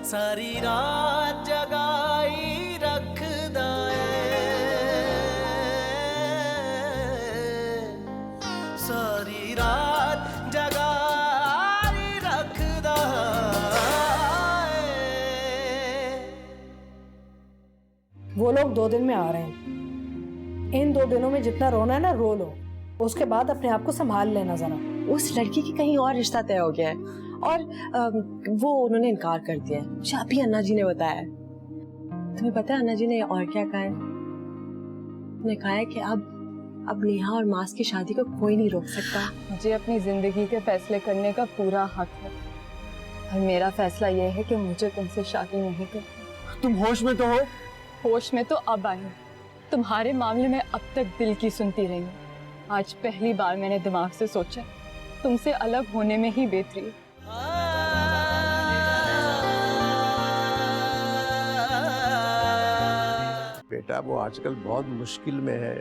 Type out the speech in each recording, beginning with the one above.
सारी रात जगाई रखदा सारी रात जगाई रखदा वो लोग 2 दिन में आ रहे हैं। इन 2 दिनों में जितना रोना है ना रो लो, उसके बाद अपने आप को संभाल लेना जरा। उस लड़की की कहीं और रिश्ता तय हो गया है और वो उन्होंने इनकार कर दिया है। मुझे अभी अन्ना जी ने बताया। तुम्हें पता है अन्ना जी ने और क्या कहा है? उन्होंने कहा है कि अब नेहा और मास की शादी को कोई नहीं रोक सकता। मुझे अपनी जिंदगी के फैसले करने का पूरा हक है और मेरा फैसला ये है कि मुझे तुमसे शादी नहीं करनी। तुम होश में तो हो? होश में तो अब आई हूँ। तुम्हारे मामले में अब तक दिल की सुनती रही हूँ। आज पहली बार मैंने दिमाग से सोचा तुमसे अलग होने में ही बेहतरी है। बेटा वो आजकल बहुत मुश्किल में है,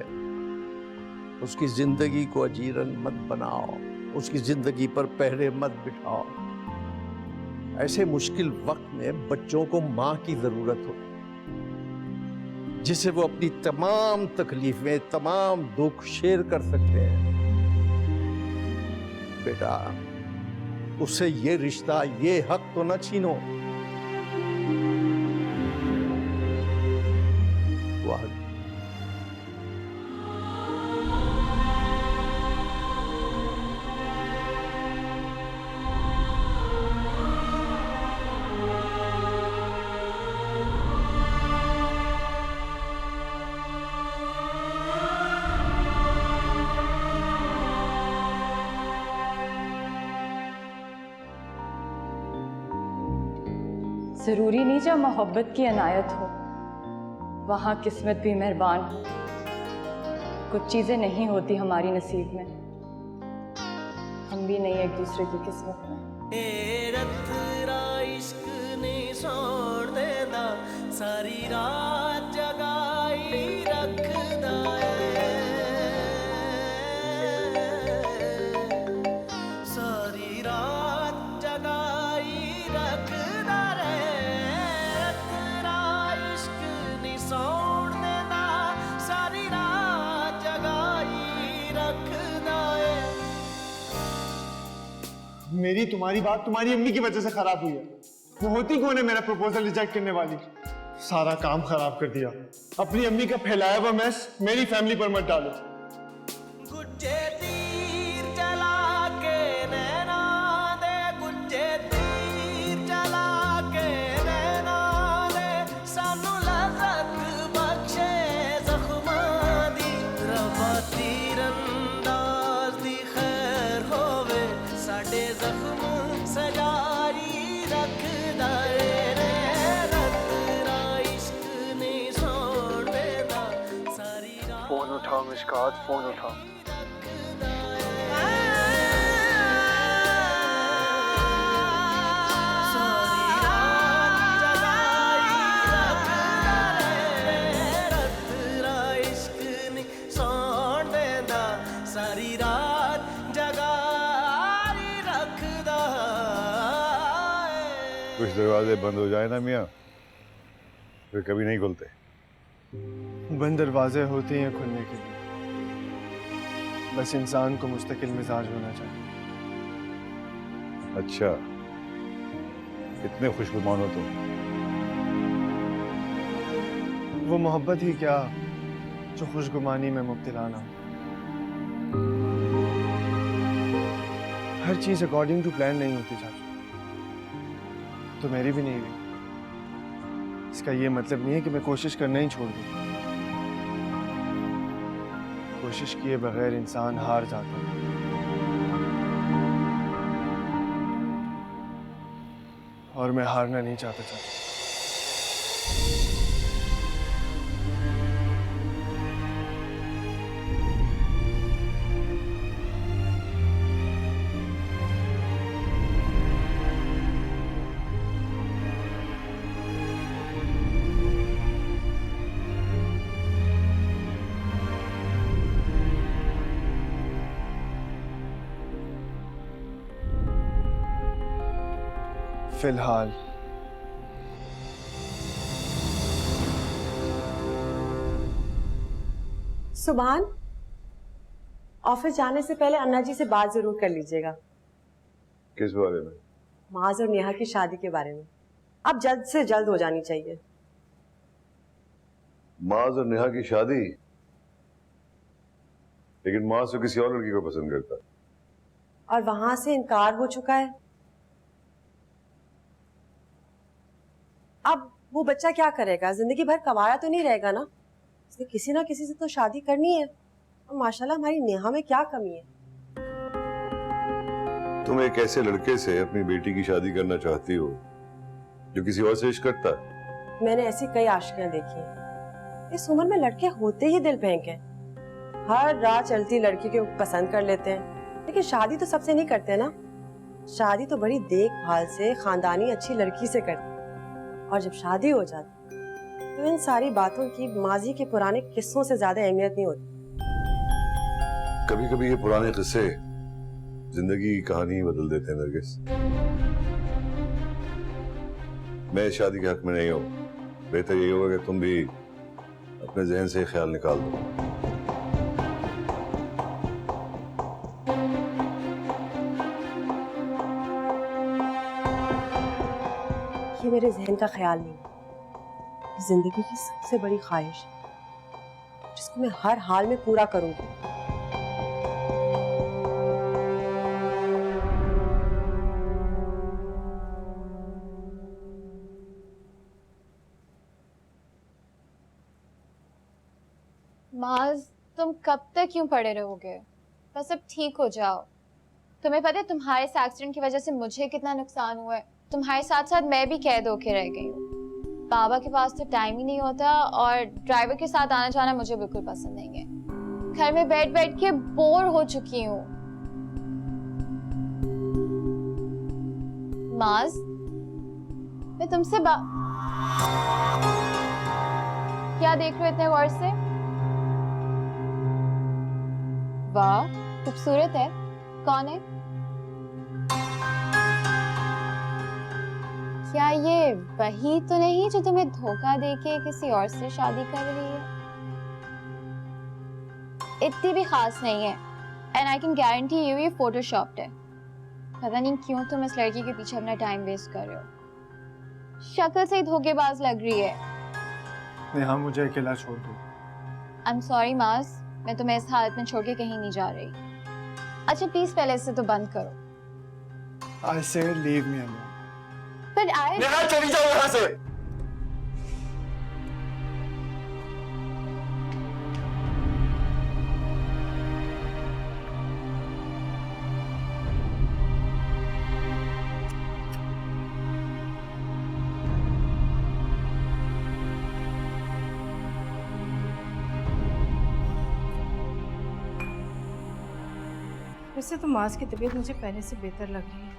उसकी जिंदगी को अजीरन मत बनाओ, उसकी जिंदगी पर पहरे मत बिठाओ। ऐसे मुश्किल वक्त में बच्चों को माँ की जरूरत होती, जिसे वो अपनी तमाम तकलीफें, तमाम दुख शेयर कर सकते हैं। बेटा उससे ये रिश्ता, ये हक तो न छीनो। वाह जरूरी नहीं जब मोहब्बत की अनायत हो वहां किस्मत भी मेहरबान हो। कुछ चीजें नहीं होती हमारी नसीब में, हम भी नहीं एक दूसरे की किस्मत में। रत्रा इश्क ने छोड़ देना सारी रात जगाई रखदा सारी रात जगाई रखदा रत्रा इश्क ने छोड़ देना सारी रात जगाई रखदा मेरी तुम्हारी बात तुम्हारी अम्मी की वजह से खराब हुई है। वो होती कौन है मेरा प्रपोजल रिजेक्ट करने वाली? सारा काम खराब कर दिया। अपनी अम्मी का फैलाया हुआ मैस मेरी फैमिली पर मत डालो। गुज्जे तीर चला के नैना दे, गुज्जे तीर चला के नैना दे, सानू लज़त बख्शे ज़ख्मां दी, रवा तीरंदाज दी खैर होवे, साडे ज़ख्म सजाई रखदा रे रत्रा इश्क ने छोड़ देना सारी रात। फोन उठाओ मिशकात, फोन उठाओ। सारी रात जगाई रखदा कुछ दरवाजे बंद हो जाए ना मियाँ, फिर कभी नहीं खुलते। बंद दरवाजे होते हैं खुलने के लिए, बस इंसान को मुस्तकिल मिजाज होना चाहिए। अच्छा, इतने खुशगुमान हो तुम। वो मोहब्बत ही क्या जो खुशगुमानी में मुब्तला ना हो। हर चीज अकॉर्डिंग टू प्लान नहीं होती चाचू, तो मेरी भी नहीं हुई। इसका ये मतलब नहीं है कि मैं कोशिश करना ही छोड़ दूं। कोशिश किए बगैर इंसान हार जाता है। और मैं हारना नहीं चाहता चाचा। फिलहाल सुभान, ऑफिस जाने से पहले अन्ना जी से बात जरूर कर लीजिएगा। किस बारे में? माज और नेहा की शादी के बारे में। अब जल्द से जल्द हो जानी चाहिए। माज और नेहा की शादी? लेकिन माज तो किसी और लड़की को पसंद करता है। और वहां से इनकार हो चुका है। अब वो बच्चा क्या करेगा? जिंदगी भर कमाया तो नहीं रहेगा ना। उसने किसी ना किसी से तो शादी करनी है। और माशाल्लाह हमारी नेहा में क्या कमी है? तुम एक ऐसे लड़के से अपनी बेटी की शादी करना चाहती हो जो किसी और से इश्क करता है? मैंने ऐसी कई आशिकियां देखी हैं। इस उम्र में लड़के होते ही दिल फेंक हैं। हर राह चलती लड़की को पसंद कर लेते हैं, लेकिन शादी तो सबसे नहीं करते ना। शादी तो बड़ी देखभाल से खानदानी अच्छी लड़की से करते हैं। और जब शादी हो जाती तो इन सारी बातों की माजी के पुराने किस्सों से ज्यादा अहमियत नहीं होती। कभी कभी ये पुराने किस्से जिंदगी की कहानी बदल देते हैं नरगिस। मैं इस शादी के हक में नहीं हूं। बेहतर यही होगा कि तुम भी अपने जहन से ख्याल निकाल दो। ये मेरे जहन का ख्याल नहीं है। जिंदगी की सबसे बड़ी ख्वाहिश है जिसको मैं हर हाल में पूरा करूंगी। माज, तुम कब तक क्यों पड़े रहोगे? बस अब ठीक हो जाओ। तुम्हें पता है तुम्हारे इस एक्सीडेंट की वजह से मुझे कितना नुकसान हुआ है। तुम्हारे साथ साथ मैं भी कैद होके रह गई हूँ। बाबा के पास तो टाइम ही नहीं होता और ड्राइवर के साथ आना जाना मुझे बिल्कुल पसंद नहीं है। घर में बैठ बैठ के बोर हो चुकी हूँ। माज, मैं तुमसे क्या देख रहे हो इतने गौर से? वाह, खूबसूरत है। कौन है? क्या ये वही तो नहीं जो तुम्हें धोखा देके किसी और से शादी कर रही है? इतनी भी खास नहीं है। And I can guarantee you ये फोटोशॉप्ड है। पता नहीं क्यों तुम इस लड़की के पीछे अपना टाइम वेस्ट कर रहे हो। शक्ल से ही धोखेबाज लग रही है। नेहा, मुझे अकेला छोड़ दो। आई एम सॉरी माज, मैं तुम्हें इस हालत में छोड़ के कहीं नहीं जा रही। अच्छा प्लीज पहले इससे तो बंद करो। I say leave me alone. But I... Neha, चली जाओ यहाँ से। वैसे तो माज की तबीयत मुझे पहले से बेहतर लग रही है,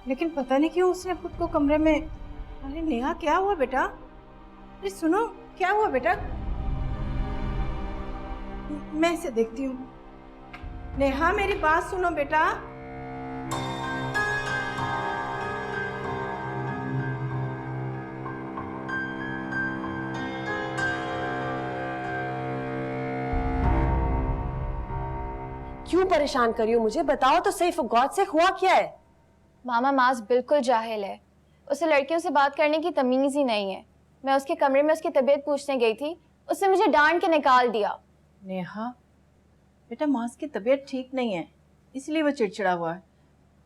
लेकिन पता नहीं क्यों उसने खुद को कमरे में। अरे नेहा, क्या हुआ बेटा? अरे सुनो, क्या हुआ बेटा? मैं इसे देखती हूँ। नेहा, मेरी बात सुनो बेटा। क्यों परेशान करी हो मुझे? बताओ तो सही, फॉर गॉड से हुआ क्या है? मामा, माज बिल्कुल जाहिल है। उसे लड़कियों से बात करने की तमीज ही नहीं है। मैं उसके कमरे में उसकी तबीयत पूछने गई थी, उसने मुझे डांट के निकाल दिया। नेहा बेटा, माज की तबीयत ठीक नहीं है, इसलिए वो चिड़चिड़ा हुआ है,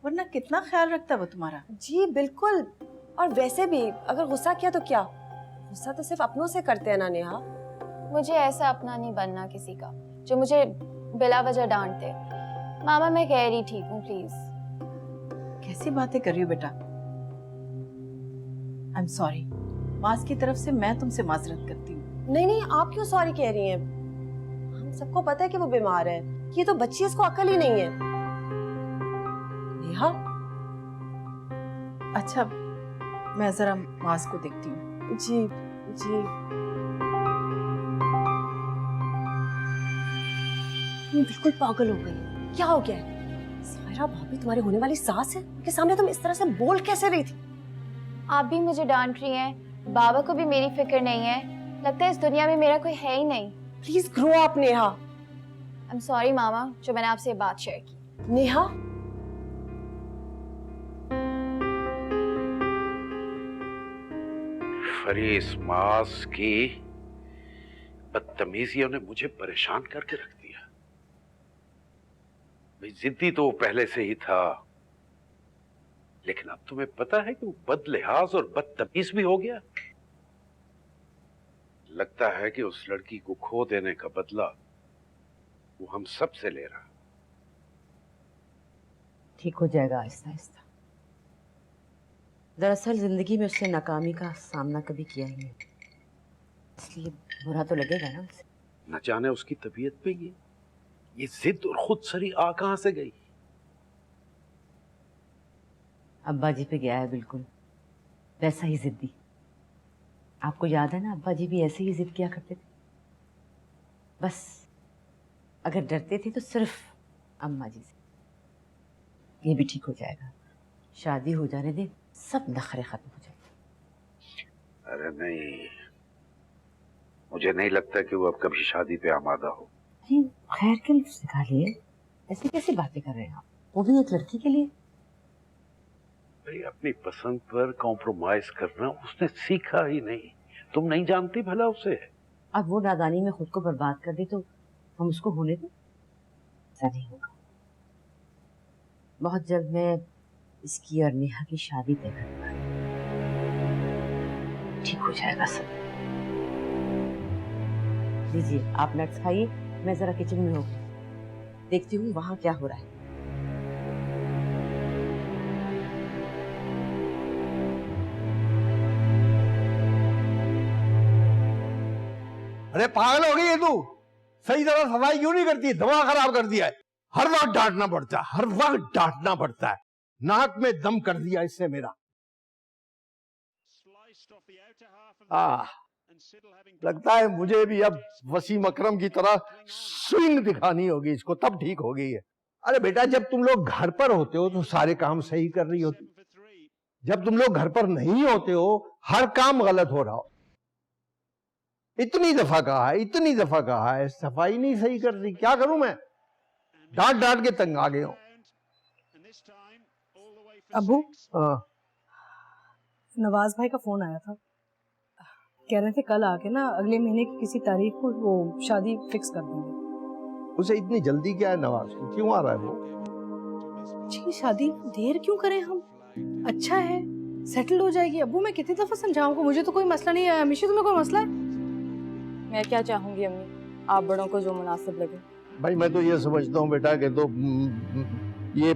वरना कितना ख्याल रखता है वो तुम्हारा। जी बिल्कुल। और वैसे भी अगर गुस्सा किया तो क्या? गुस्सा तो सिर्फ अपनों से करते हैं ना नेहा। मुझे ऐसा अपना नहीं बनना किसी का जो मुझे बिला वजह डांट दे। मामा, मैं कह रही ठीक हूँ, प्लीज। कैसी बातें कर रही हो बेटा? आई एम सॉरी, माज की तरफ से मैं तुमसे माजरत करती हूँ। नहीं नहीं, आप क्यों सॉरी कह रही हैं? हम सबको पता है कि वो बीमार है। ये तो बच्ची, इसको अकल ही नहीं है। नेहा, अच्छा मैं जरा माज को देखती हूँ। जी जी। मैं बिल्कुल पागल हो गई। क्या हो गया है? सायरा भाभी तुम्हारी होने वाली सास है, उनके सामने तुम इस तरह से बोल कैसे रही थी? आप भी मुझे डांट रही हैं। बाबा को भी मेरी फिक्र नहीं है। लगता है इस दुनिया में मेरा कोई है ही नहीं। Please grow up Neha. I am sorry मामा जो मैंने आपसे ये बात शेयर की। नेहा, फरीस्मास की बदतमीजियों ने मुझे परेशान करके रख दिया। भाई जिद्दी तो वो पहले से ही था, लेकिन अब तुम्हें पता है कि वो बदलिहाज और बदतमीज भी हो गया। लगता है कि उस लड़की को खो देने का बदला वो हम सब से ले रहा। ठीक हो जाएगा आहिस्ता आहिस्ता। दरअसल जिंदगी में उसने नाकामी का सामना कभी किया ही नहीं, इसलिए बुरा तो लगेगा ना उसे। न जाने उसकी तबीयत पे ये जिद और खुद सरी आ कहां से गई। अब्बा जी पे गया है बिल्कुल वैसा ही जिद्दी। आपको याद है ना, अब्बा जी भी ऐसे ही जिद किया करते थे। बस अगर डरते थे तो सिर्फ अम्मा जी से। ये भी ठीक हो जाएगा, शादी हो जाने दे, सब नखरे खत्म हो जाएंगे। अरे नहीं, मुझे नहीं लगता कि वो अब कभी शादी पे आमादा हो। खैर के लिए सिखा लिए, ऐसी कैसी बातें कर रहे हैं आप, वो भी एक लड़की के लिए। भाई अपनी पसंद पर कॉम्प्रोमाइज करना उसने सीखा ही नहीं। तुम नहीं जानती भला उसे। अब वो नादानी में खुद को बर्बाद कर दे तो हम उसको होने दें? ऐसा नहीं होगा। बहुत जल्द मैं इसकी और नेहा की शादी तय करूंगा। ठीक हो जाएगा सब। लीजिए आप नट्स खाइए, मैं जरा किचन में होगी, देखती हूँ वहां क्या हो रहा है। अरे पागल हो गई है तू? सही तरह सफाई क्यों नहीं करती? दवा खराब कर दिया है। हर वक्त डांटना पड़ता है, हर वक्त डांटना पड़ता है। नाक में दम कर दिया इससे मेरा। लगता है मुझे भी अब वसीम अकरम की तरह स्विंग दिखानी होगी इसको, तब ठीक हो गई है। अरे बेटा, जब तुम लोग घर पर होते हो तो सारे काम सही कर रही होती। जब तुम लोग घर पर नहीं होते हो हर काम गलत हो रहा हो। इतनी दफा कहा है सफाई नहीं सही कर रही। क्या करूं मैं? डांट डांट के तंग आ गए हो। अबू, हाँ। नवाज भाई का फोन आया था, कह रहे थे कल आके ना अगले महीने की किसी तारीख को वो शादी फिक्स कर देंगे। उसे इतनी जल्दी क्या है नवाज को? क्यों आ रहा है वो? जी शादी देर क्यों करें हम, अच्छा है सेटल हो जाएगी। अबू मैं कितनी दफा समझाऊंगा, मुझे तो कोई मसला नहीं है। हमेशा तुम्हें कोई मसला है? मैं क्या चाहूंगी अम्मी, आप बड़ों को जो मुनासिब लगे। भाई मैं तो ये समझता हूँ बेटा कि तो ये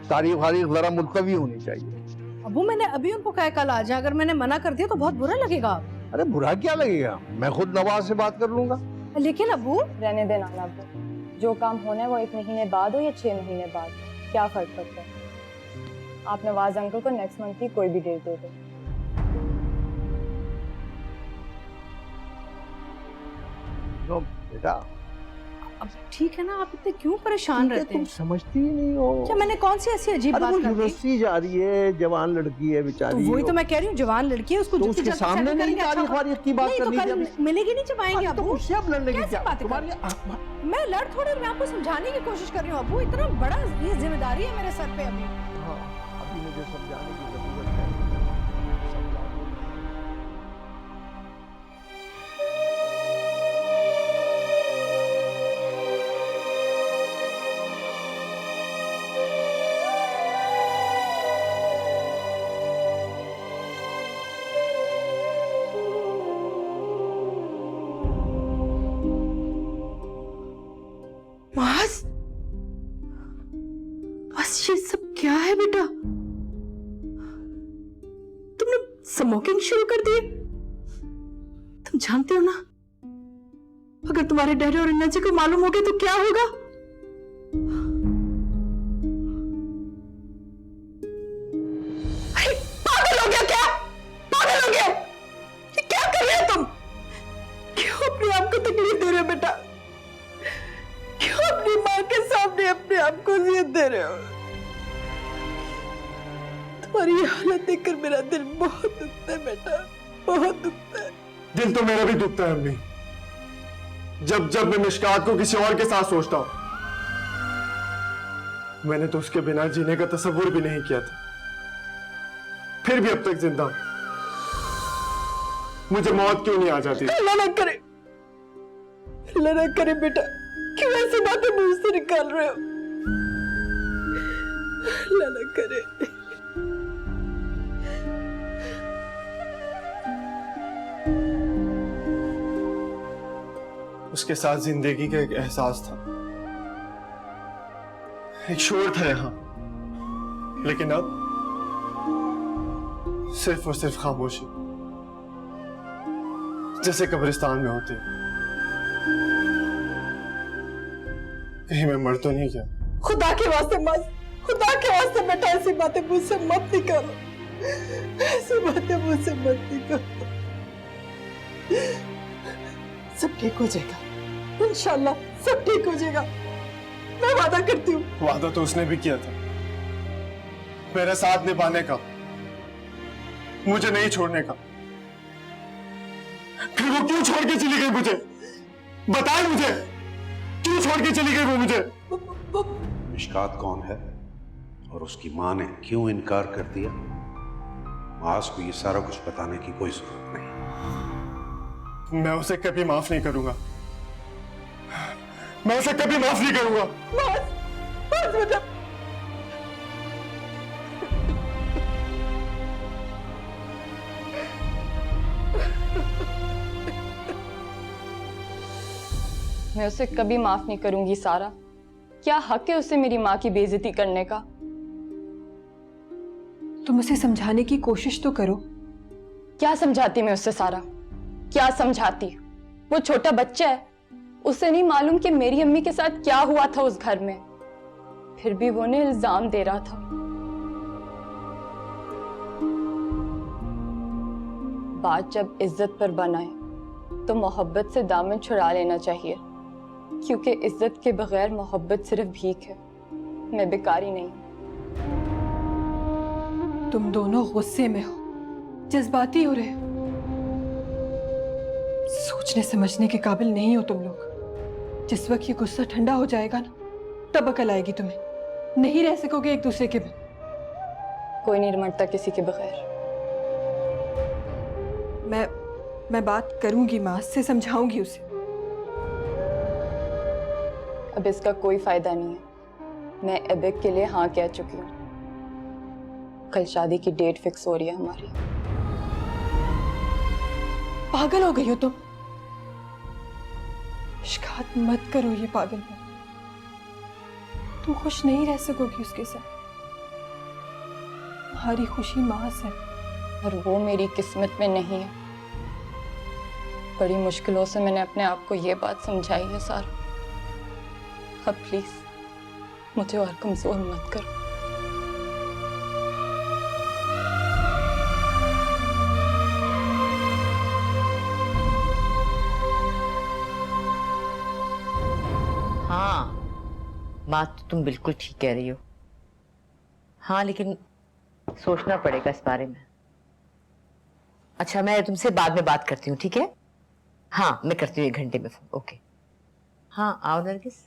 तारीख वारीख जरा मुलतवी होनी चाहिए। अबू मैंने अभी उनको कहा कल आ जाए, अगर मैंने मना कर दिया तो बहुत बुरा लगेगा। अरे बुरा क्या लगेगा, मैं खुद नवाज से बात कर लूंगा। लेकिन अबू रहने देना ना अब्बू, जो काम होना है वो 1 महीने बाद हो या 6 महीने बाद, क्या फर्क पड़ता है। आप नवाज अंकल को नेक्स्ट मंथ की कोई भी डेट दे दो। तो बेटा अब ठीक है ना, आप इतने क्यों परेशान रहते तुम हैं? समझती ही नहीं हो। क्या मैंने कौन सी ऐसी अजीब बात कर दी? यूनिवर्सिटी जा रही है, जवान लड़की है बेचारी। तो वही तो मैं कह रही हूँ, जवान लड़की है, उसको तो जितनी उसके जल्दी सामने settle नहीं करेंगे, तारीख वारीख की बात नहीं, तो करनी कल चाहिए। मिलेगी नहीं चबाएंगे तो अबू। उससे अब लड़ने की कैसी क्या बातें कर तुम्हारी? रहे हैं? मैं लड़ थोड़ी, मैं आपको समझाने की कोशिश कर रही हूँ अबू। इतना बड़ा ये जिम्मेदारी है मेरे सर पे अभी। हाँ, अभी मुझे समझाने की जरूरत है। समझा दूंगा। बस ये सब क्या है बेटा? तुमने स्मोकिंग शुरू कर दी? तुम जानते हो ना, अगर तुम्हारे डैडी और अन्ना जी को मालूम हो गया तो क्या होगा? अरे पागल हो गया क्या? पागल हो गया? ये क्या कर रहे हो तुम? क्यों अपने आप को तकलीफ दे रहे हो बेटा? क्यों अपनी माँ के सामने अपने आप को जिद दे रहे हो? तुम्हारी ये हालत देखकर मेरा दिल बहुत दुखता है बेटा, बहुत दुखता है। दिल तो मेरा भी दुखता है अम्मी, जब जब मैं मिशकात को किसी और के साथ सोचता हूं, मैंने तो उसके बिना जीने का तस्वुर भी नहीं किया था, फिर भी अब तक जिंदा हूं। मुझे मौत क्यों नहीं आ जाती? अल्लाह ना करे, अल्लाह ना करे बेटा, क्यों ऐसी बातें मुंह से निकाल रहे हो? अल्लाह ना करे। उसके साथ जिंदगी का एक एहसास था, एक शोर था यहां, लेकिन अब सिर्फ और सिर्फ खामोशी, जैसे कब्रिस्तान में होती है। कहीं मैं मर तो नहीं गया? खुदा के वास्ते मत, खुदा के वास्ते बेटा ऐसी बातें मुझसे मत निकालो, ऐसी बातें मुझसे मत निकालो। सब ठीक हो जाएगा, इंशाल्लाह सब ठीक हो जाएगा, मैं वादा करती हूँ। वादा तो उसने भी किया था, मेरे साथ निभाने का, मुझे नहीं छोड़ने का। फिर वो क्यों छोड़ के चली गई मुझे? बताए मुझे, क्यों छोड़ के चली गई वो मुझे? मिशकात कौन है और उसकी मां ने क्यों इनकार कर दिया, मास को ये सारा कुछ बताने की कोई जरूरत नहीं। मैं उसे कभी माफ नहीं करूंगा, मैं उसे कभी माफ नहीं करूंगा। बस बेटा, मैं उसे कभी माफ नहीं करूंगी सारा। क्या हक है उसे मेरी माँ की बेइज्जती करने का? तुम उसे समझाने की कोशिश तो करो। क्या समझाती मैं उससे सारा, क्या समझाती? वो छोटा बच्चा है, उसे नहीं मालूम कि मेरी अम्मी के साथ क्या हुआ था उस घर में। फिर भी वो ने इल्जाम दे रहा था। बात जब इज्जत पर बनाए तो मोहब्बत से दामन छुड़ा लेना चाहिए, क्योंकि इज्जत के बगैर मोहब्बत सिर्फ भीख है। मैं बेकारी नहीं। तुम दोनों गुस्से में हो, जज्बाती हो रहे हो, सोचने समझने के काबिल नहीं हो तुम लोग। जिस वक्त ये गुस्सा ठंडा हो जाएगा ना, तब अकल आएगी तुम्हें। नहीं रह सकोगे एक दूसरे के बिना। कोई नहीं मरता किसी के बगैर। मैं बात करूंगी माँ से, समझाऊंगी उसे। अब इसका कोई फायदा नहीं है। मैं एबेक के लिए हाँ कह चुकी हूँ। कल शादी की डेट फिक्स हो रही है हमारी। पागल हो गई हो तुम? शिकायत मत करो ये पागल में। तुम खुश नहीं रह सकोगी उसके साथ। तुम्हारी खुशी मास है और वो मेरी किस्मत में नहीं है। बड़ी मुश्किलों से मैंने अपने आप को ये बात समझाई है सारा। अब प्लीज मुझे और कमजोर मत करो। हाँ, बात तो तुम बिल्कुल ठीक कह रही हो। हाँ, लेकिन सोचना पड़ेगा इस बारे में। अच्छा, मैं तुमसे बाद में बात करती हूँ, ठीक है? हाँ, मैं करती हूँ 1 घंटे में फोन। ओके। हाँ, आओ नरगिस।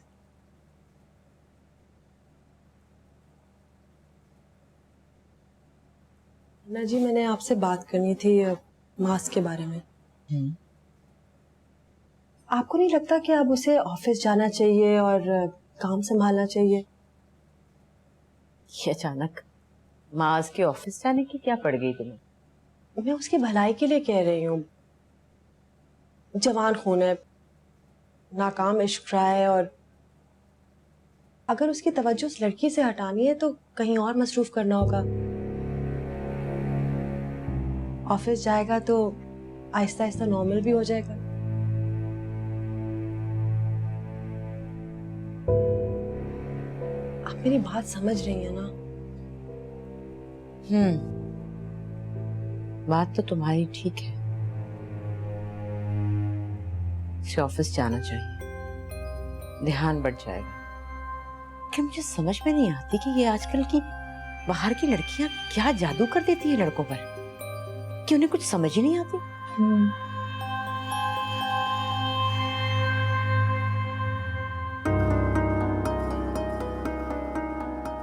ना जी, मैंने आपसे बात करनी थी मास के बारे में। आपको नहीं लगता कि अब उसे ऑफिस जाना चाहिए और काम संभालना चाहिए? ये अचानक माज के ऑफिस जाने की क्या पड़ गई तुम्हें? मैं उसकी भलाई के लिए कह रही हूँ। जवान खून है, नाकाम इश्क रहा है, और अगर उसकी तवज्जो उस लड़की से हटानी है तो कहीं और मसरूफ करना होगा। ऑफिस जाएगा तो आहिस्ता आहिस्ता नॉर्मल भी हो जाएगा। आप मेरी बात समझ रही हैं ना? बात तो तुम्हारी ठीक है। उसे ऑफिस जाना चाहिए, ध्यान बढ़ जाएगा। कि मुझे समझ में नहीं आती कि ये आजकल की बाहर की लड़कियां क्या जादू कर देती है लड़कों पर, कि उन्हें कुछ समझ ही नहीं आती।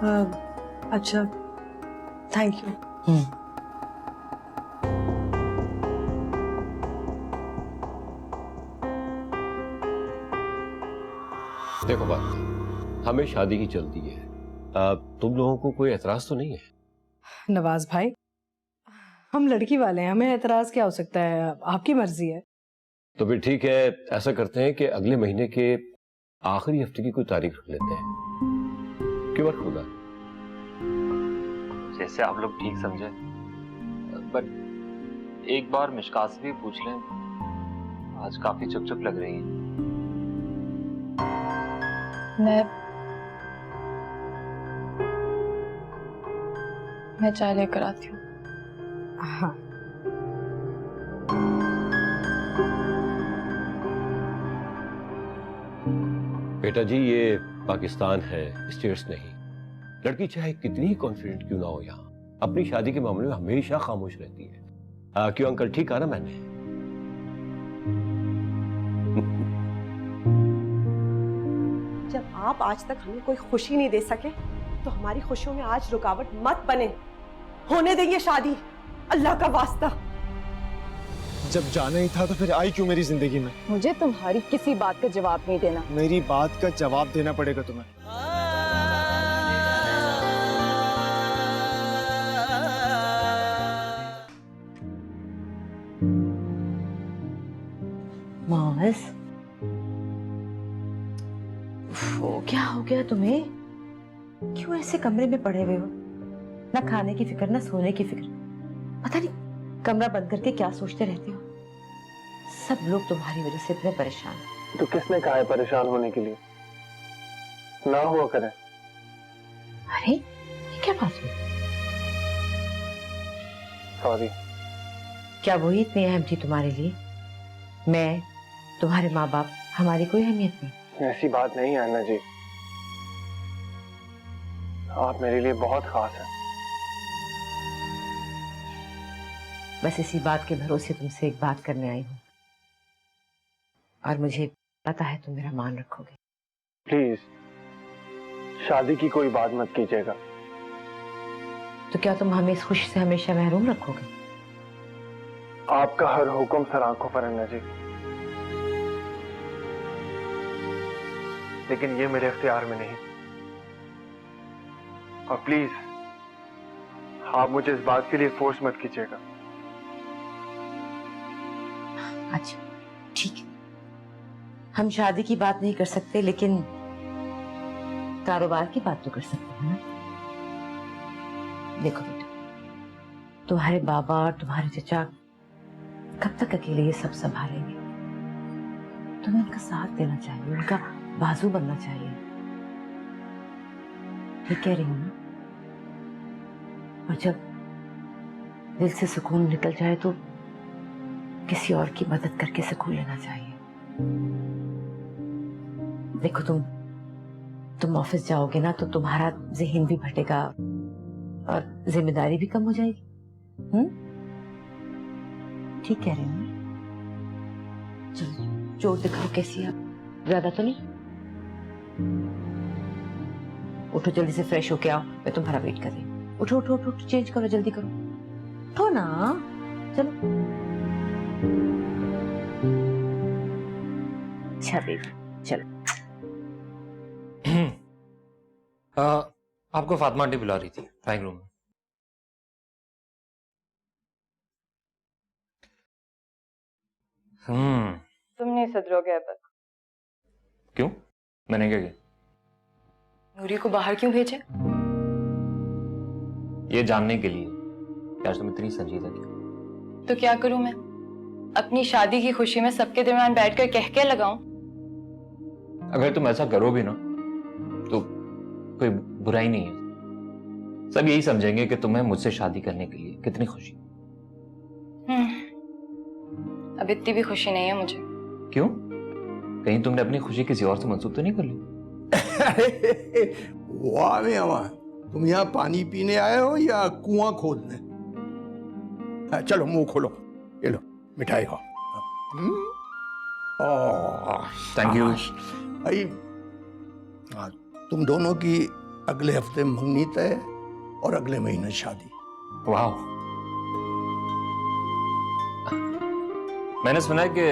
अच्छा, थैंक यू। देखो बात, हमें शादी की जल्दी है। तुम लोगों को कोई एतराज तो नहीं है? नवाज भाई, हम लड़की वाले हैं, हमें एतराज क्या हो सकता है, आपकी मर्जी है। तो फिर ठीक है, ऐसा करते हैं कि अगले महीने के आखिरी हफ्ते की कोई तारीख रख लेते हैं। क्यों बात खुदा? जैसे आप लोग ठीक समझे, बट एक बार मिशका से भी पूछ लें, आज काफी चुप चुप लग रही है। मैं चाय लेकर आती हूँ। हाँ, बेटा जी, ये पाकिस्तान है, स्टेट्स नहीं। लड़की चाहे कितनी ही कॉन्फिडेंट क्यों ना हो, यहाँ अपनी शादी के मामले में हमेशा खामोश रहती है। क्यों अंकल, ठीक कहा ना मैंने? जब आप आज तक हमें कोई खुशी नहीं दे सके तो हमारी खुशियों में आज रुकावट मत बने। होने देंगे शादी, अल्लाह का वास्ता। जब जाना ही था तो फिर आई क्यों मेरी जिंदगी में? मुझे तुम्हारी किसी बात का जवाब नहीं देना। मेरी बात का जवाब देना पड़ेगा तुम्हें। मास, क्या हो गया तुम्हें? क्यों ऐसे कमरे में पड़े हुए हो? ना खाने की फिक्र, ना सोने की फिक्र। पता नहीं कमरा बंद करके क्या सोचते रहते हो। सब लोग तुम्हारी वजह से इतने परेशान हैं। तो किसने कहा है परेशान होने के लिए? ना हुआ करें। अरे ये क्या बात हुई? सॉरी। क्या वही इतनी अहम थी तुम्हारे लिए? मैं, तुम्हारे माँ बाप, हमारी कोई अहमियत नहीं? ऐसी बात नहीं है अन्ना जी, आप मेरे लिए बहुत खास हैं। बस इसी बात के भरोसे तुमसे एक बात करने आई हूँ, और मुझे पता है तुम मेरा मान रखोगे। प्लीज शादी की कोई बात मत कीजिएगा। तो क्या तुम हमें इस खुशी से हमेशा महरूम रखोगे? आपका हर हुक्म सर आंखों पर अन्ना जी, लेकिन ये मेरे इख्तियार में नहीं। और प्लीज आप मुझे इस बात के लिए फोर्स मत कीजिएगा। अच्छा ठीक है, हम शादी की बात नहीं कर सकते, लेकिन कारोबार की बात तो कर सकते हैं ना। देखो बेटा, तुम्हारे बाबा और तुम्हारे चचा कब तक अकेले ये सब संभालेंगे? तुम्हें उनका साथ देना चाहिए, उनका बाजू बनना चाहिए। ठीक कह रही हूँ ना? और जब दिल से सुकून निकल जाए तो किसी और की मदद करके सुकून लेना चाहिए। देखो तुम ऑफिस जाओगे ना तो तुम्हारा ज़हन भी भटेगा और जिम्मेदारी भी कम हो जाएगी। ठीक कह रही हूँ? चलो जोर दिखाओ कैसी है, ज्यादा तो नहीं? उठो जल्दी से, फ्रेश होके आओ, मैं तुम्हारा वेट कर रही हूँ। उठो उठो उठो, चेंज करो, जल्दी करो, उठो ना, चलो। अच्छा बेबी, चलो। आपको फातिमा आंटी बुला रही थी ड्राइंग रूम में। तुम नहीं सुधरोगे अब तक। क्यों? मैंने क्या किया? नूरी को बाहर क्यों भेजे? ये जानने के लिए कि आज तुम इतनी संजीदा क्यों। तो क्या करूं मैं? अपनी शादी की खुशी में सबके दरमियान बैठकर कह के लगाऊं? अगर तुम ऐसा करो भी ना तो कोई बुराई नहीं है। सब यही समझेंगे कि तुम्हें मुझसे शादी करने के लिए कितनी खुशी। अब इतनी भी खुशी नहीं है मुझे। क्यों? कहीं तुमने अपनी खुशी किसी और से मंसूब तो नहीं कर ली? वाह में वाह, तुम यहाँ पानी पीने आए हो या कुआं खोदने? चलो मुंह खोलो, ये लो मिठाई खाओ। Thank you. भाई तुम दोनों की अगले हफ्ते मंगनी तय और अगले महीने शादी। वाह, मैंने सुना है कि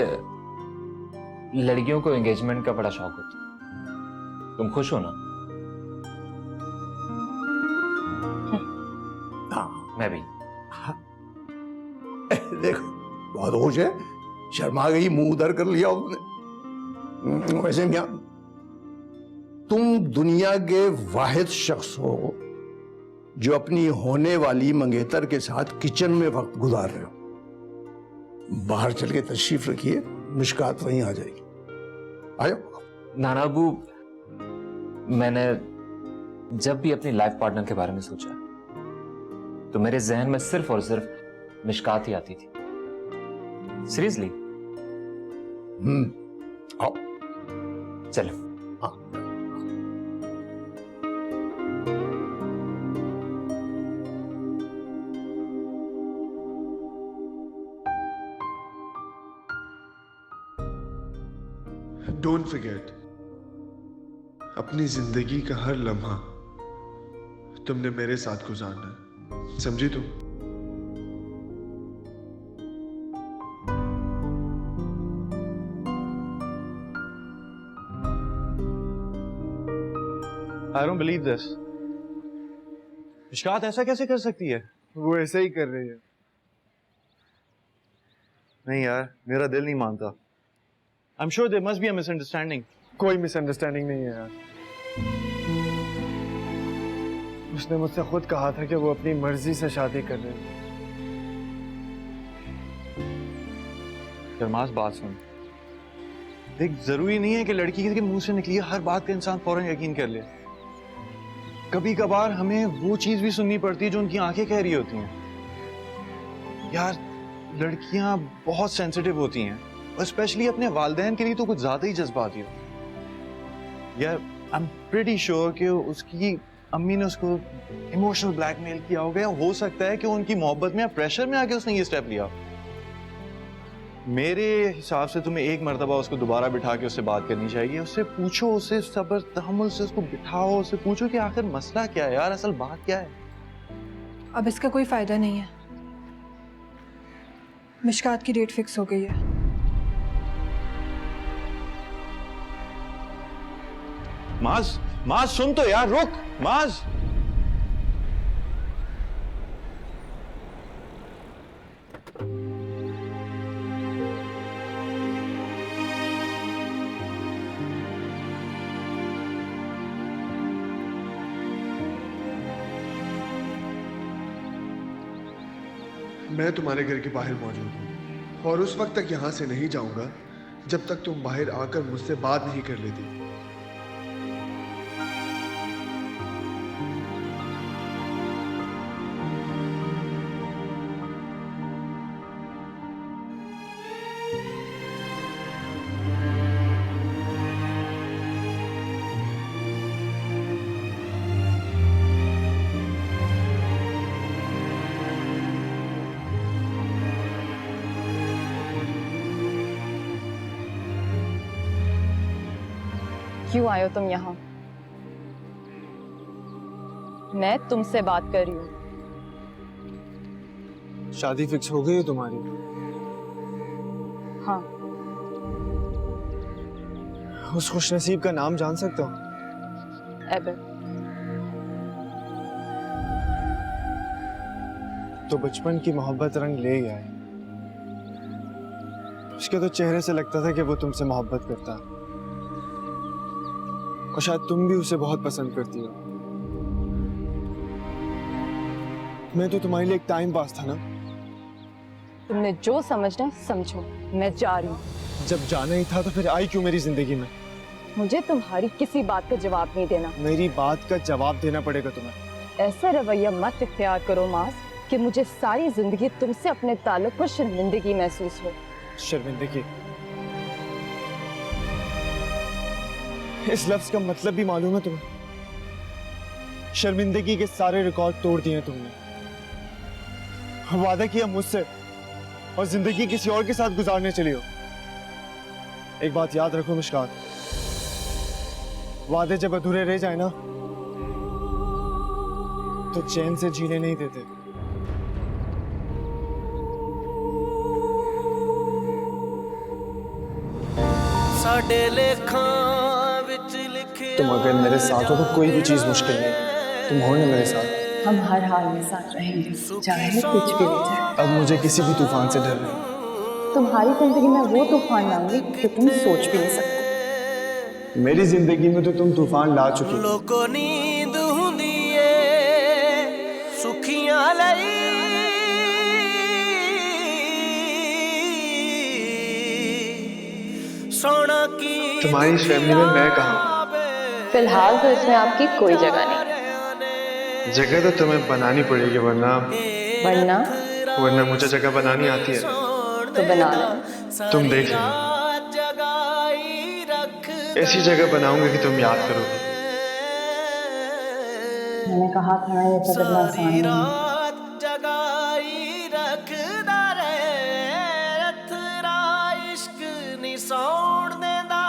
लड़कियों को एंगेजमेंट का बड़ा शौक होता है। तुम खुश हो ना? हाँ, मैं भी। देखो बहुत होश है, शर्मा गई, मुंह उधर कर लिया उसने। वैसे मियां, तुम दुनिया के वाहिद शख्स हो जो अपनी होने वाली मंगेतर के साथ किचन में वक्त गुजार रहे हो। बाहर चल के तशरीफ रखिए, मुश्कात वहीं आ जाएगी। आयो। नाना अबू, मैंने जब भी अपनी लाइफ पार्टनर के बारे में सोचा तो मेरे जहन में सिर्फ और सिर्फ मिशकात ही आती थी। सीरियसली। आओ चलो। हाँ। डोंट फॉरगेट, अपनी जिंदगी का हर लम्हा तुमने मेरे साथ गुजारना है, समझी तुम? I don't believe this. Mishkat ऐसा कैसे कर सकती है? वो ऐसे ही कर रही है। नहीं यार, मेरा दिल नहीं मानता। I'm sure there must be a misunderstanding. कोई मिसअंडरस्टैंडिंग नहीं है यार। उसने मुझसे खुद कहा था कि वो अपनी मर्जी से शादी कर रही है। शर्मास, बात सुन। देख, जरूरी नहीं है कि लड़की के मुंह से निकली हर बात का इंसान फौरन यकीन कर ले। कभी कभार हमें वो चीज भी सुननी पड़ती है जो उनकी आंखें कह रही होती हैं। यार, लड़कियां बहुत सेंसिटिव होती हैं, और स्पेशली अपने वालिदैन के लिए तो कुछ ज्यादा ही जज्बाती हो। यार, आई एम प्रीटी श्योर कि उसकी अम्मी ने उसको इमोशनल ब्लैकमेल किया होगा, या हो सकता है कि उनकी मोहब्बत में या प्रेशर में आके उसने ये स्टेप लिया। मेरे हिसाब से तुम्हें एक मर्तबा उसको दोबारा बिठा के उससे बात करनी चाहिए। उससे पूछो, उससे सब्र तहम्मुल से उसको बिठाओ, उससे पूछो कि आखिर मसला क्या है यार, असल बात क्या है। अब इसका कोई फायदा नहीं है। मिशकात की डेट फिक्स हो गई है। माज, माज सुन तो यार, रुक माज। मैं तुम्हारे घर के बाहर मौजूद हूँ और उस वक्त तक यहाँ से नहीं जाऊंगा जब तक तुम बाहर आकर मुझसे बात नहीं कर लेती। क्यों आए हो तुम यहाँ? मैं तुमसे बात कर रही हूँ। शादी फिक्स हो गई है तुम्हारी? हाँ। उस खुशनसीब का नाम जान सकता हूँ? एबे। तो बचपन की मोहब्बत रंग ले ही आए। उसके तो चेहरे से लगता था कि वो तुमसे मोहब्बत करता, और शायद तुम भी उसे बहुत पसंद करती हो। मैं तो तुम्हारे लिए एक टाइम पास था ना। तुमने जो समझना है समझो, मैं जा रही हूँ। जब जाना ही था तो फिर आई क्यों मेरी जिंदगी में? मुझे तुम्हारी किसी बात का जवाब नहीं देना। मेरी बात का जवाब देना पड़ेगा तुम्हें। ऐसा रवैया मत इख्तियार करो मास कि मुझे सारी जिंदगी तुमसे अपने ताल्लुक पर शर्मिंदगी महसूस हो। शर्मिंदगी? इस लफ्ज का मतलब भी मालूम है तुम्हें? शर्मिंदगी के सारे रिकॉर्ड तोड़ दिए तुमने। वादा किया मुझसे और जिंदगी किसी और के साथ गुजारने चली हो। एक बात याद रखो मिशकात, वादे जब अधूरे रह जाए ना तो चैन से जीने नहीं देते। साडे लेखां विच लिखे तुम अगर मेरे साथ हो तो कोई भी चीज मुश्किल नहीं है। तुम हो ना मेरे साथ। हम हर हाल में साथ रहेंगे, चाहे कुछ भी हो जाए। अब मुझे किसी भी तूफान से डर नहीं। तुम्हारी जिंदगी में वो तूफान लाऊंगी कि तुम सोच भी नहीं सकते। मेरी जिंदगी में तो तुम तूफान ला चुकी हो। लोगों नींद हुंदी ए सुखियां लई सोना की तुम्हारी इस फैमिली में मैं कहाँ हूँ? फिलहाल तो इसमें आपकी कोई जगह नहीं। जगह तो तुम्हें बनानी पड़ेगी, वरना मुझे जगह बनानी आती है। तो बना लो। तुम देख लो, ऐसी जगह बनाऊंगा कि तुम याद करोगे। मैंने कहा था ये बदलना आसान नहीं। जगाई रखदा रे रथरा इश्क नी सौण देंदा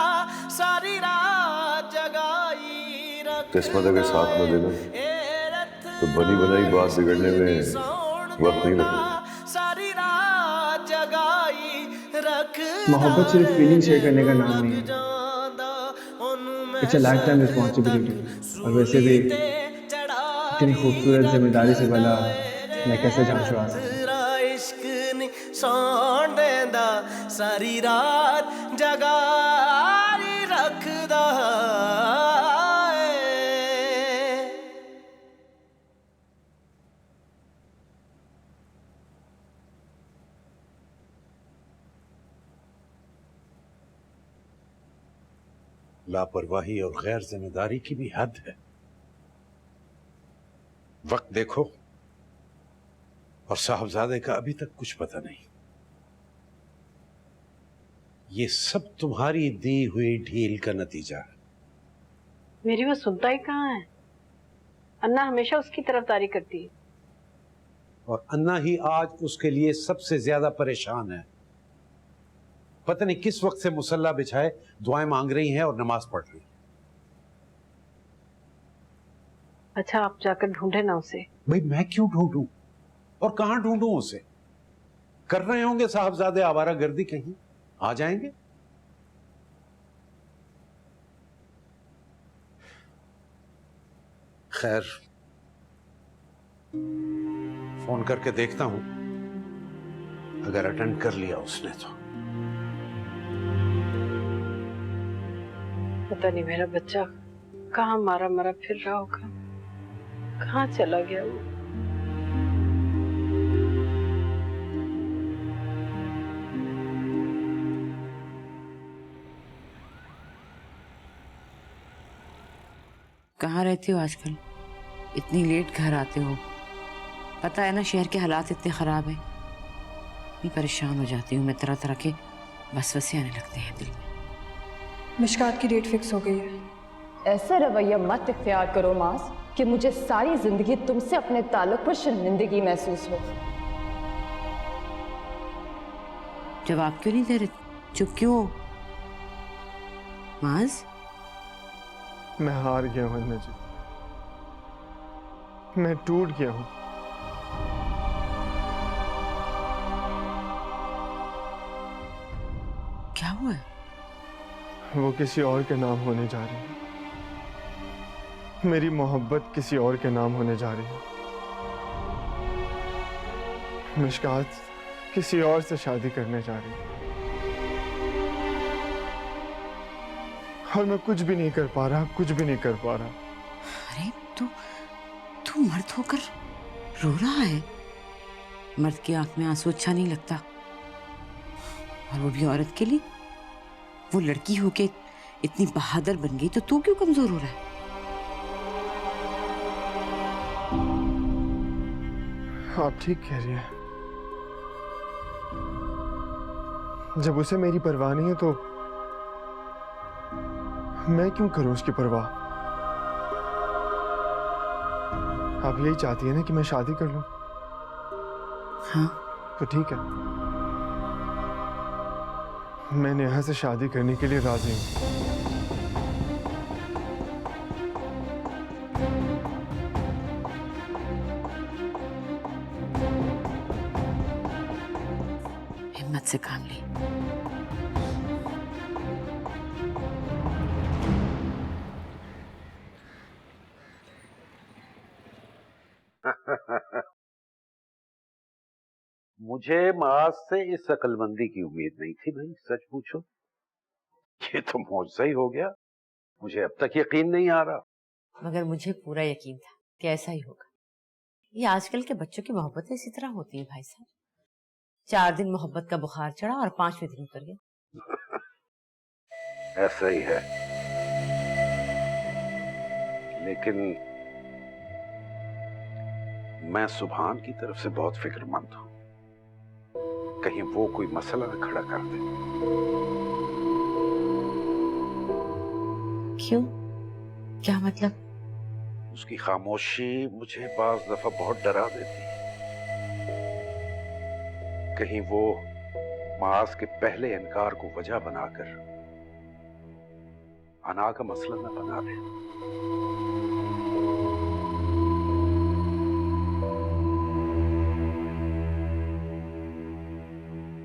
सारी रात जगाई रख। किस्मत अगर साथ में देना तो बनी बनाई बात बिगड़ने में वक्त नहीं लगता। सारी रात जगाई रख। मोहब्बत सिर्फ फीलिंग शेयर करने का नाम नहीं है, it's a life time responsibility. और वैसे भी इतनी खूबसूरत जिम्मेदारी से भला मैं कैसे जान छुड़ा सकता। इश्क नी सौण देंदा सारी रात जगाई रखदा। लापरवाही और गैर जिम्मेदारी की भी हद है। वक्त देखो और साहबजादे का अभी तक कुछ पता नहीं। ये सब तुम्हारी दी हुई ढील का नतीजा है। मेरी वो सुनता ही कहाँ है। अन्ना हमेशा उसकी तरफदारी करती है और अन्ना ही आज उसके लिए सबसे ज्यादा परेशान है। पता नहीं किस वक्त से मुसल्ला बिछाए दुआएं मांग रही हैं और नमाज पढ़ रही हैं। अच्छा आप जाकर ढूंढे ना उसे। भाई मैं क्यों ढूंढूं और कहां ढूंढूं उसे? कर रहे होंगे साहबजादे आवारागर्दी, कहीं आ जाएंगे। खैर फोन करके देखता हूं, अगर अटेंड कर लिया उसने तो। पता नहीं मेरा बच्चा कहाँ मारा मारा फिर रहा होगा, कहाँ चला गया वो। कहाँ रहती हो आजकल? इतनी लेट घर आते हो। पता है ना शहर के हालात इतने ख़राब हैं। मैं परेशान हो जाती हूँ, मैं तरह तरह के वसवसे आने लगते हैं दिल में। मिशकात की डेट फिक्स हो गई है। ऐसा रवैया मत इख्तियार करो मास कि मुझे सारी जिंदगी तुमसे अपने ताल्लुक पर शर्मिंदगी महसूस हो। जवाब क्यों नहीं दे रहे? चुप क्यों हो? माज मैं हार गया हूं अन्ना जी, मैं टूट गया हूं। क्या हुआ है? वो किसी और के नाम होने जा रही है। मेरी मोहब्बत किसी और के नाम होने जा रही है। मिशकात किसी और से शादी करने जा रही है और मैं कुछ भी नहीं कर पा रहा, कुछ भी नहीं कर पा रहा। अरे तू मर्द होकर रो रहा है? मर्द की आंख में आंसू अच्छा नहीं लगता, और वो भी औरत के लिए। वो लड़की होके इतनी बहादुर बन गई तो तू क्यों कमजोर हो रहा है? आप ठीक कह रही हैं। जब उसे मेरी परवाह नहीं है तो मैं क्यों करूं उसकी परवाह? आप यही चाहती है ना कि मैं शादी कर लूं? हाँ तो ठीक है, मैं नेहा से शादी करने के लिए राजी हूं। से काम ली। मुझे माज से इस अक्लमंदी की उम्मीद नहीं थी भाई, सच पूछो। ये तो मौजज़ा ही हो गया, मुझे अब तक यकीन नहीं आ रहा। मगर मुझे पूरा यकीन था कि ऐसा ही होगा। ये आजकल के बच्चों की मोहब्बतें इसी तरह होती है भाई साहब। 4 दिन मोहब्बत का बुखार चढ़ा और 5वें दिन उतर गया। ऐसा ही है, लेकिन मैं सुभान की तरफ से बहुत फिक्रमंद हूं, कहीं वो कोई मसला न खड़ा कर दे। क्यों? क्या मतलब? उसकी खामोशी मुझे बाज दफा बहुत डरा देती है। कहीं वो माज के पहले इनकार को वजह बनाकर अना का मसला न बना दे।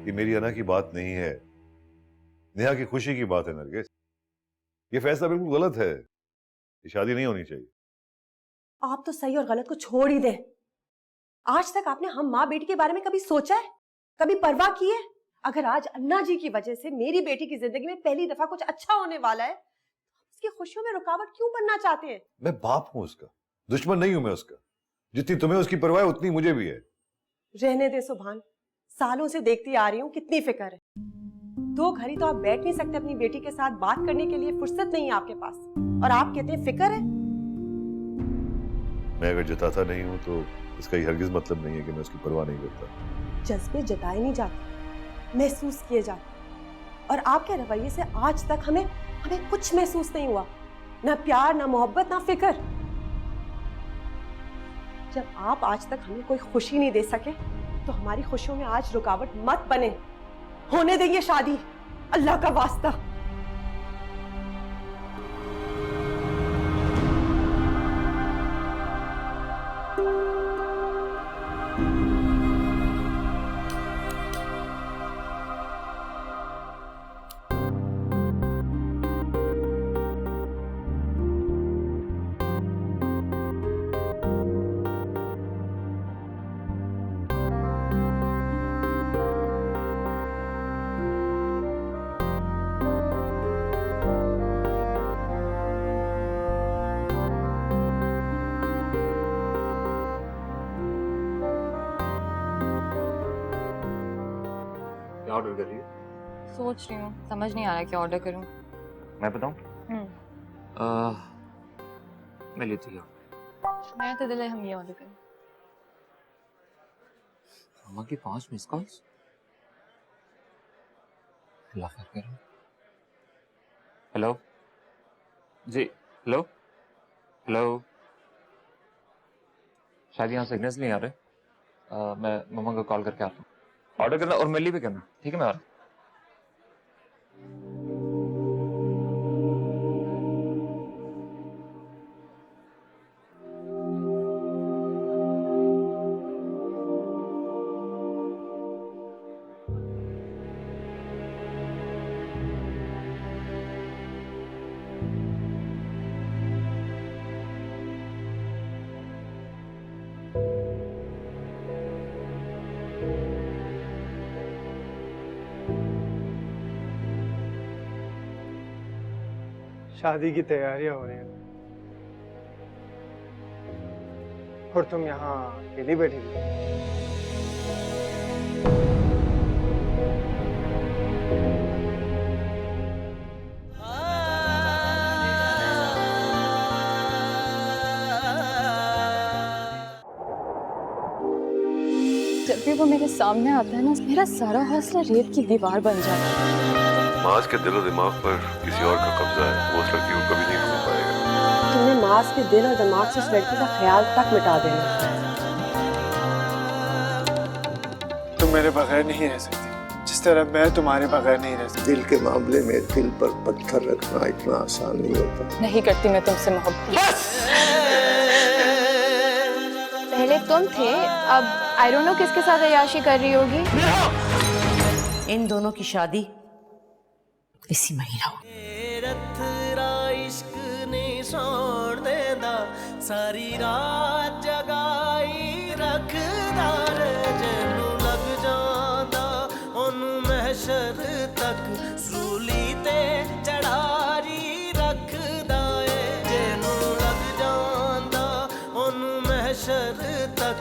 ये मेरी अना की बात नहीं है, नेहा की खुशी की बात है नरगिस। ये फैसला बिल्कुल गलत है, ये शादी नहीं होनी चाहिए। आप तो सही और गलत को छोड़ ही दें। आज तक आपने हम माँ बेटी के बारे में कभी सोचा है, कभी परवाह की है? अगर आज अन्ना जी की वजह से मेरी बेटी की जिंदगी में पहली दफा कुछ अच्छा होने वाला है, उसकी खुशियों में रुकावट क्यों बनना चाहते हैं? मैं बाप हूं उसका, दुश्मन नहीं हूं मैं उसका। जितनी तुम्हें उसकी परवाह है उतनी मुझे भी है। रहने दे सुभान, सालों से देखती आ रही हूँ कितनी फिक्र है। 2 घड़ी तो आप बैठ नहीं सकते अपनी बेटी के साथ, बात करने के लिए फुर्सत नहीं है आपके पास, और आप कहते हैं फिक्र है। मैं अगर जताता नहीं हूं तो इसका ये हरगिज मतलब नहीं है कि मैं उसकी परवाह नहीं करता। जज्बे जताए नहीं जाते, महसूस किए जाते। और आपके रवैये से आज तक हमें कुछ महसूस नहीं हुआ, ना प्यार, ना मोहब्बत, ना फिक्र। जब आप आज तक हमें कोई खुशी नहीं दे सके तो हमारी खुशियों में आज रुकावट मत बने। होने देंगे शादी, अल्लाह का वास्ता। क्या ऑर्डर कर रही है? सोच रही हूँ, समझ नहीं आ रहा क्या ऑर्डर करूँ। मैं बताऊं? मैं लेती हूँ। मैं तो दिल है हम ये ऑर्डर करें। मामा की 5 मिस कॉल्स। अल्लाह खैर करे। हेलो जी, हेलो हेलो। शायद यहाँ सिग्नल्स नहीं आ रहे। मैं मामा को कॉल करके आता हूँ। ऑर्डर करना और मिली भी करना, ठीक है? मैं आ रहा हूँ। शादी की तैयारियां हो रही हैं और तुम यहाँ अकेली बैठी हुई। जब भी वो मेरे सामने आता है ना, मेरा सारा हौसला रेत की दीवार बन जाता है। माज के दिल और दिमाग पर किसी और का कब्जा है, वो उस लड़की को कभी नहीं भूल पाएगा। तुमने माज के दिल और दिमाग से उस लड़की का ख्याल तक मिटा देना। तुम मेरे बगैर नहीं रह सकती, जिस तरह मैं तुम्हारे बगैर नहीं रह सकती। दिल के मामले में दिल पर पत्थर रखना इतना आसान नहीं होता। नहीं करती मैं तुमसे मोहब्बत। पहले तुम थे, अब आई डोंट नो किसके साथ अय्याशी कर रही होगी। इन दोनों की शादी इसी महीना हो। रथरा इश्क ने सौण देंदा सारी रात जगाई रखदा रे जेनू लग जांदा ओनू महशर तक सूली ते चढ़ारी रखदा ए जेनू लग जांदा ओनू महशर तक